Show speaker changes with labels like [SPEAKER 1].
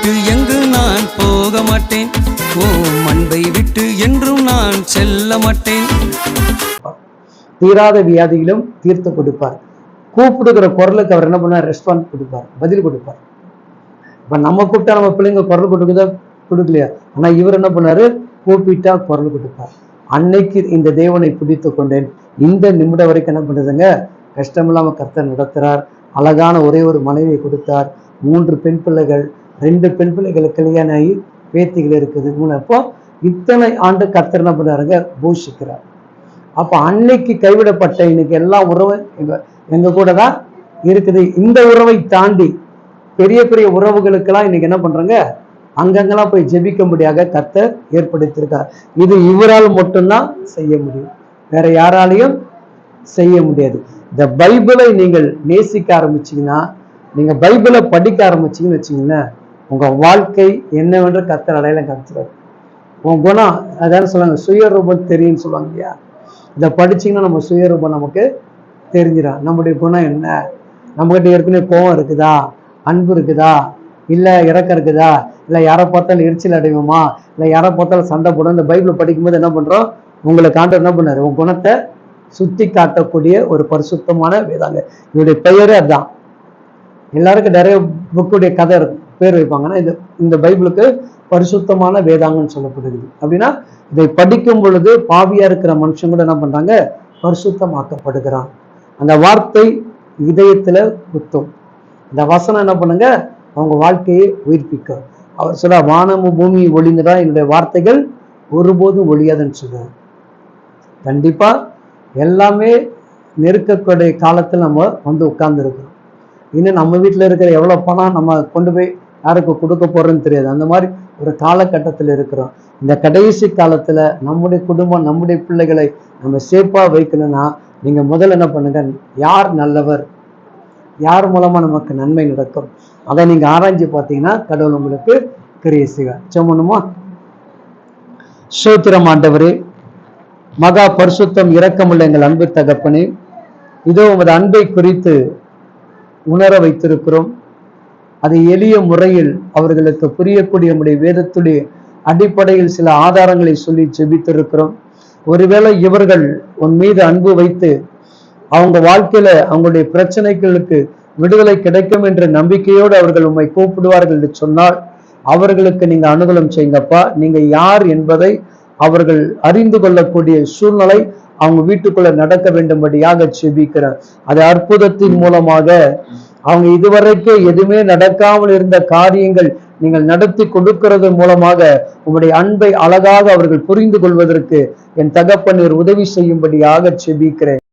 [SPEAKER 1] விட்டு எங்கு நான் போக மாட்டேன், அன்பை விட்டு என்றும் நான் செல்ல மாட்டேன்.
[SPEAKER 2] தீராத வியாதியிலும் தீர்த்து கொடுப்பார். கூப்பிடுகிற குரலுக்கு அவர் என்ன பண்ணார்? ரெஸ்பான்ஸ் கொடுப்பார், பதில் கொடுப்பார். இப்ப நம்ம கூப்பிட்டா நம்ம பிள்ளைங்க குரல் கொடுக்குதா? கொடுக்கலையா? ஆனா இவர் என்ன பண்ணாரு? கூப்பிட்டா குரல் கொடுப்பார். அன்னைக்கு இந்த தேவனை பிடித்து கொண்டேன். இந்த நிமிடம் வரைக்கும் என்ன பண்ணுறதுங்க? கஷ்டமில்லாம கர்த்தர் நடத்துறார். அழகான ஒரே ஒரு மனைவியை கொடுத்தார். 3 பெண் பிள்ளைகள், 2 பெண் பிள்ளைகளுக்கு கல்யாணம் ஆகி பேத்திகள் இருக்குது. அப்போ இத்தனை ஆண்டு கர்த்தர் என்ன பண்ணாருங்க? போஷிக்கிறார். அப்ப அன்னைக்கு கைவிடப்பட்ட இன்னைக்கு எல்லா உறவும் எங்க கூட தான் இருக்குது. இந்த உறவை தாண்டி பெரிய பெரிய உறவுகளுக்கெல்லாம் இன்னைக்கு என்ன பண்றாங்க? அங்கங்கெல்லாம் போய் ஜெபிக்கும்படியாக கர்த்தர் ஏற்படுத்தியிருக்கார். இது இவரால் மட்டும்தான் செய்ய முடியும், வேற யாராலையும் செய்ய முடியாது. இந்த பைபிளை நீங்கள் நேசிக்க ஆரம்பிச்சீங்கன்னா, நீங்க பைபிளை படிக்க ஆரம்பிச்சீங்கன்னு வச்சீங்கன்னா, உங்க வாழ்க்கை என்னவென்று கர்த்தர் அடையாளம் காமிச்சிருவார். உன் குணம் அதாவது சொல்லுவாங்க, சுயரூபம் தெரியும்னு சொல்லுவாங்க இல்லையா? இதை படிச்சீங்கன்னா நம்ம சுயரூபம் நமக்கு தெரிஞ்சிடும். நம்முடைய குணம் என்ன, நம்மகிட்ட ஏற்கனவே கோபம் இருக்குதா, அன்பு இருக்குதா, இல்லை இறக்கம் இருக்குதா, இல்லை யாரை பார்த்தாலும் எரிச்சல் அடைவோமா, இல்லை யாரை பார்த்தாலும் சண்டை போடும். இந்த பைபிளை படிக்கும்போது என்ன பண்றோம்? உங்களுக்கு ஆண்டவர் என்ன பண்ணாரு? உன் குணத்தை சுத்தி காட்டக்கூடிய ஒரு பரிசுத்தமான வேதாங்க. இவருடைய பெயரே அதுதான். எல்லாருக்கும் நிறைய புக்குடைய கதை பேர் வைப்பாங்கன்னா, இந்த பைபிளுக்கு பரிசுத்தமான வேதாங்கன்னு சொல்லப்படுது. அப்படின்னா இதை படிக்கும் பொழுது பாவியா இருக்கிற மனுஷன் கூட என்ன பண்றாங்க? பரிசுத்தமாக்கப்படுகிறான். அந்த வார்த்தை இதயத்துல குத்தும். இந்த வசனம் என்ன பண்ணுங்க? அவங்க வாழ்க்கையை உயிர்ப்பிக்கும். அவர் சொல்ல, வானமும் பூமி ஒளிந்துடா, என்னுடைய வார்த்தைகள் ஒருபோதும் ஒழியாதுன்னு சொல்றாரு. கண்டிப்பா எல்லாமே நெருக்கக்கூடிய காலத்தில் நம்ம வந்து உட்கார்ந்து இருக்கிறோம். இன்னும் நம்ம வீட்டில் இருக்கிற எவ்வளவு பணம் நம்ம கொண்டு போய் யாருக்கு கொடுக்க போறோன்னு தெரியாது. அந்த மாதிரி ஒரு காலகட்டத்தில் இருக்கிறோம். இந்த கடைசி காலத்துல நம்முடைய குடும்பம், நம்முடைய பிள்ளைகளை நம்ம சேஃபா வைக்கணும்னா நீங்க முதல்ல என்ன பண்ணுங்க? யார் நல்லவர், யார் மூலமா நமக்கு நன்மை நடக்கும், அதை நீங்க ஆராய்ச்சி பார்த்தீங்கன்னா கடவுள் உங்களுக்கு கிரியை செய்வார். சொன்னோமா? ஸ்தோத்திரம் ஆண்டவரே, மகா பரிசுத்தம் இரக்கமுள்ள எங்கள் அன்பு தகப்பனே, இதோ உமது அன்பை குறித்து உணர வைத்திருக்கிறோம். அதை எளிய முறையில் அவர்களுக்கு புரியக்கூடிய நம்முடைய வேதத்துடைய அடிப்படையில் சில ஆதாரங்களை சொல்லி ஜெபித்திருக்கிறோம். ஒருவேளை இவர்கள் உன் மீது அன்பு வைத்து அவங்க வாழ்க்கையில அவங்களுடைய பிரச்சனைகளுக்கு விடுதலை கிடைக்கும் என்ற நம்பிக்கையோடு அவர்கள் உம்மை கூப்பிடுவார்கள் என்று சொன்னால் அவர்களுக்கு நீங்க அனுகூலம் செய்யுங்கப்பா. நீங்க யார் என்பதை அவர்கள் அறிந்து கொள்ளக்கூடிய சூழ்நிலை அவங்க வீட்டுக்குள்ள நடக்க வேண்டும்படியாக ஜெபிக்கிறேன். அது அற்புதத்தின் மூலமாக அவங்க இதுவரைக்கும் எதுவுமே நடக்காமல் இருந்த காரியங்கள் நீங்கள் நடத்தி கொடுக்கிறது மூலமாக உங்களுடைய அன்பை அழகாக அவர்கள் புரிந்து கொள்வதற்கு என் தகப்பனீர் உதவி செய்யும்படியாக ஜெபிக்கிறேன்.